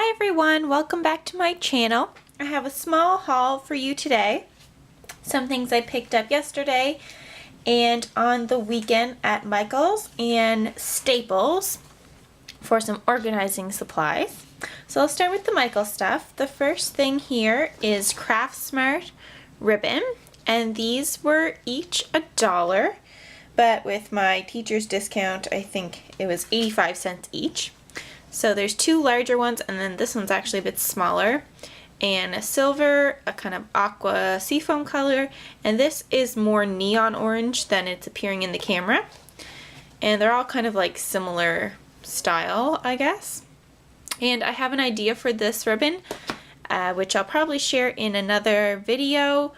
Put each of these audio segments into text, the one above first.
Hi everyone, welcome back to my channel. I have a small haul for you today. Some things I picked up yesterday and on the weekend at Michael's and Staples for some organizing supplies. So I'll start with the Michael's stuff. The first thing here is Craft Smart ribbon, and these were each $1, but with my teacher's discount I think it was 85 cents each. So there's two larger ones, and then this one's actually a bit smaller, and a silver, a kind of aqua seafoam color, and this is more neon orange than it's appearing in the camera. And they're all kind of like similar style, I guess. And I have an idea for this ribbon, which I'll probably share in another video.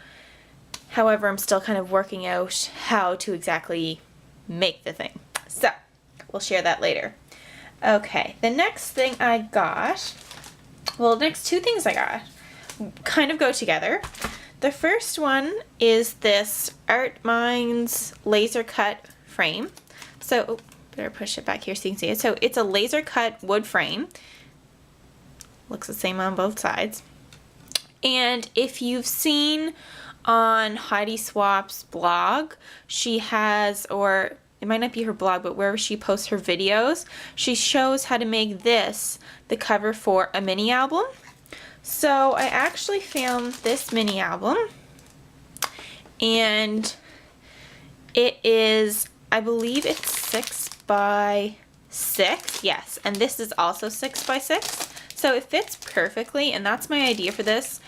However, I'm still kind of working out how to exactly make the thing. So we'll share that later. Okay, the next thing I got, well, the next two things I got kind of go together. The first one is this Art Minds laser cut frame. So, better push it back here so you can see it. So it's a laser cut wood frame. Looks the same on both sides. And if you've seen on Heidi Swapp's blog, she has, or it might not be her blog, but wherever she posts her videos, she shows how to make this the cover for a mini album. So I actually found this mini album, and it is, I believe it's 6 by 6, yes, and this is also 6 by 6, so it fits perfectly, and that's my idea for this.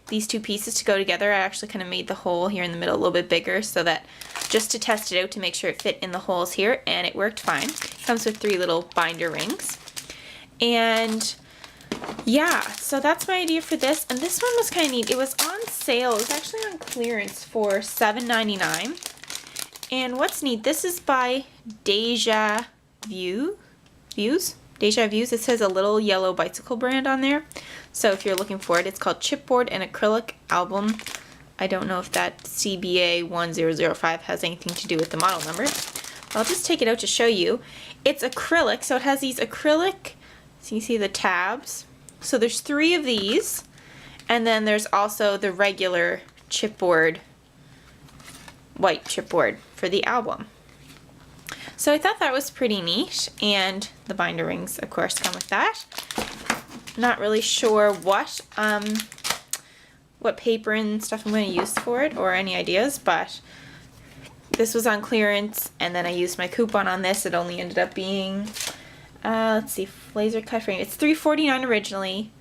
These two pieces to go together. I actually kind of made the hole here in the middle a little bit bigger so that just to test it out to make sure it fit in the holes here, and it worked fine. It comes with 3 little binder rings. And yeah, so that's my idea for this, and this one was kind of neat. It was on sale. It was actually on clearance for $7.99. And what's neat, this is by Deja Views. It says a little yellow bicycle brand on there. So if you're looking for it, it's called Chipboard and Acrylic Album. I don't know if that CBA 1005 has anything to do with the model number. I'll just take it out to show you. It's acrylic, so it has these acrylic, so you see the tabs. So there's 3 of these, and then there's also the regular chipboard, white chipboard for the album. So I thought that was pretty neat, and the binder rings, of course, come with that. Not really sure what paper and stuff I'm going to use for it, or any ideas, but this was on clearance, and then I used my coupon on this. It only ended up being, let's see, laser cut frame. It's $3.49 originally,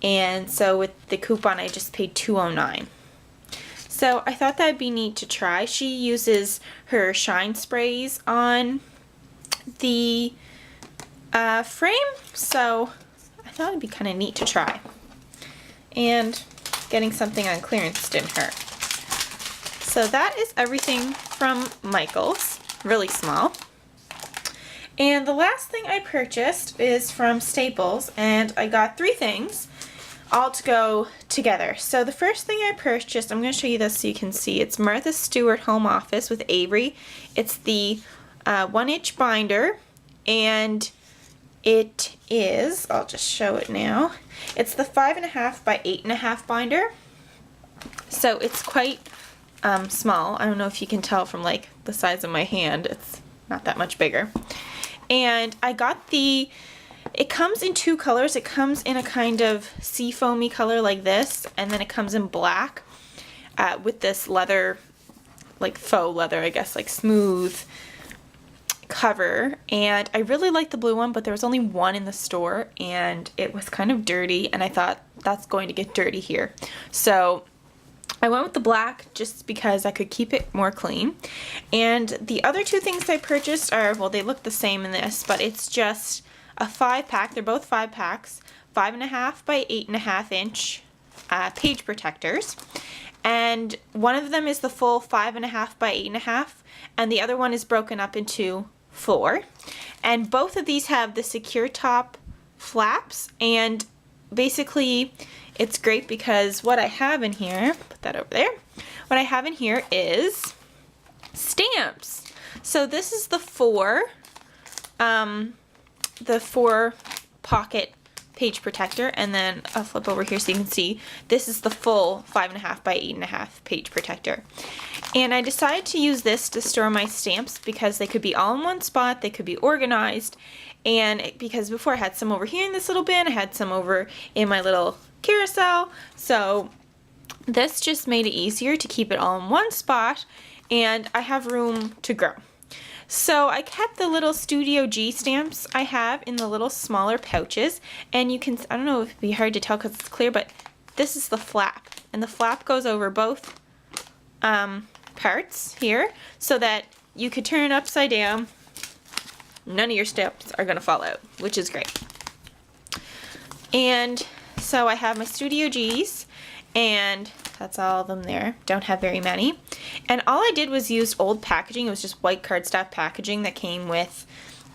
and so with the coupon I just paid $2.09. So I thought that'd be neat to try. She uses her shine sprays on the frame, so I thought it'd be kind of neat to try. And getting something on clearance didn't hurt. So that is everything from Michael's, really small. And the last thing I purchased is from Staples, and I got 3 things all to go together. So the first thing I purchased, I'm going to show you this so you can see. It's Martha Stewart Home Office with Avery. It's the 1-inch binder, and it is, I'll just show it now. It's the 5.5 by 8.5 binder. So it's quite small. I don't know if you can tell from like the size of my hand. It's not that much bigger. And I got it comes in 2 colors. It comes in a kind of seafoamy color like this, and then it comes in black with this leather, like faux leather, I guess, like smooth cover. And I really like the blue one, but there was only one in the store, and it was kind of dirty, and I thought that's going to get dirty here. So I went with the black just because I could keep it more clean. And the other 2 things I purchased are, well, they look the same in this, but it's just a 5-pack. They're both 5 packs, 5.5 by 8.5 inch page protectors. And one of them is the full 5.5 by 8.5, and the other one is broken up into 4. And both of these have the secure top flaps, and basically it's great because what I have in here, put that over there, what I have in here is stamps. So this is the 4 pocket page protector, and then I'll flip over here so you can see this is the full 5.5 by 8.5 page protector. And I decided to use this to store my stamps because they could be all in one spot, they could be organized, and because before I had some over here in this little bin, I had some over in my little carousel, so this just made it easier to keep it all in one spot, and I have room to grow. So I kept the little Studio G stamps I have in the little smaller pouches, and you can, I don't know if it'd be hard to tell because it's clear, but this is the flap, and the flap goes over both parts here so that you could turn it upside down. None of your stamps are gonna fall out, which is great. And so I have my Studio G's, and that's all of them there. Don't have very many. And all I did was use old packaging. It was just white cardstock packaging that came with,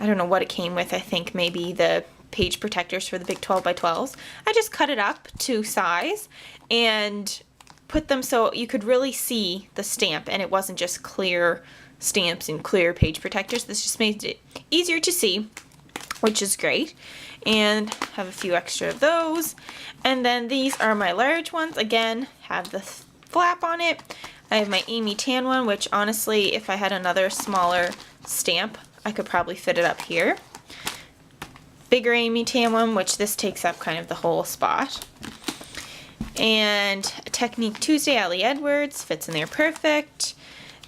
I don't know what it came with. I think maybe the page protectors for the big 12 by 12s. I just cut it up to size and put them so you could really see the stamp, and it wasn't just clear stamps and clear page protectors. This just made it easier to see, which is great. And have a few extra of those. And then these are my large ones. Again, have the flap on it. I have my Amy Tan one, which honestly, if I had another smaller stamp, I could probably fit it up here. Bigger Amy Tan one, which this takes up kind of the whole spot. And Technique Tuesday, Allie Edwards, fits in there perfect.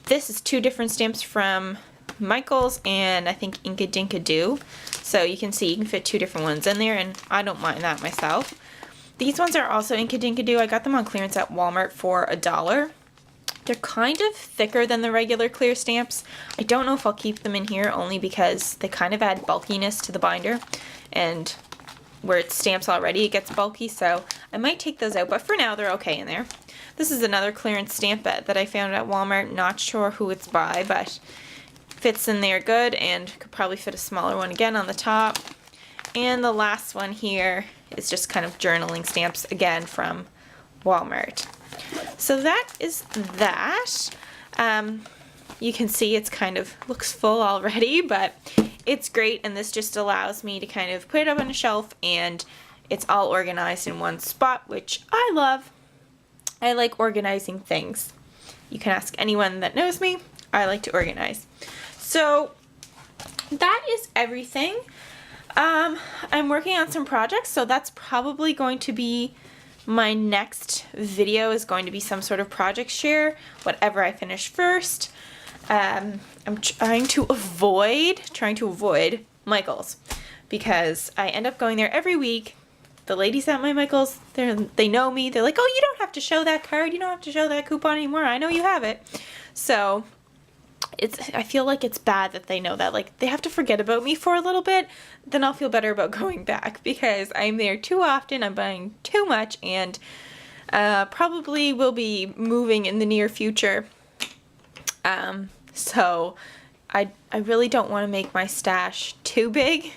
This is two different stamps from Michaels and I think Inka Dinka Do. So you can see you can fit two different ones in there, and I don't mind that myself. These ones are also Inka Dinka Do. I got them on clearance at Walmart for $1. They're kind of thicker than the regular clear stamps. I don't know if I'll keep them in here only because they kind of add bulkiness to the binder, and where it stamps already it gets bulky, so I might take those out, but for now they're okay in there. This is another clearance stamp that I found at Walmart. Not sure who it's by, but fits in there good, and could probably fit a smaller one again on the top. And the last one here is just kind of journaling stamps again from Walmart. So that is that. You can see it's kind of looks full already, but it's great, and this just allows me to kind of put it up on a shelf and it's all organized in one spot, which I love. I like organizing things. You can ask anyone that knows me. I like to organize. So that is everything. I'm working on some projects, so that's probably going to be my next video, is going to be some sort of project share, whatever I finish first. I'm trying to avoid Michaels because I end up going there every week. The ladies at my Michaels, they know me. They're like, oh, you don't have to show that card. You don't have to show that coupon anymore. I know you have it. So I feel like it's bad that they know that. Like, they have to forget about me for a little bit. Then I'll feel better about going back because I'm there too often. I'm buying too much, and probably will be moving in the near future. So I really don't want to make my stash too big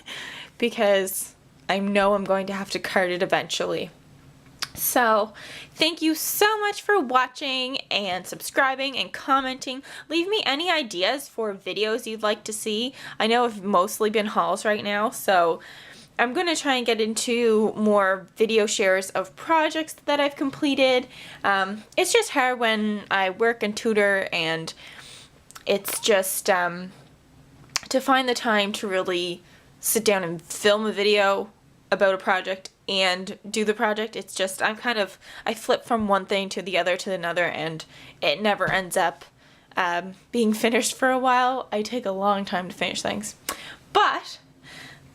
because I know I'm going to have to cart it eventually. So thank you so much for watching and subscribing and commenting. Leave me any ideas for videos you'd like to see. I know I've mostly been hauls right now, so I'm going to try and get into more video shares of projects that I've completed. It's just hard when I work and tutor, and it's just to find the time to really sit down and film a video about a project and do the project. It's just I flip from one thing to the other to another, and it never ends up being finished for a while. I take a long time to finish things. But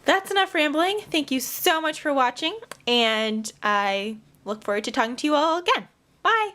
that's enough rambling. Thank you so much for watching, and I look forward to talking to you all again. Bye!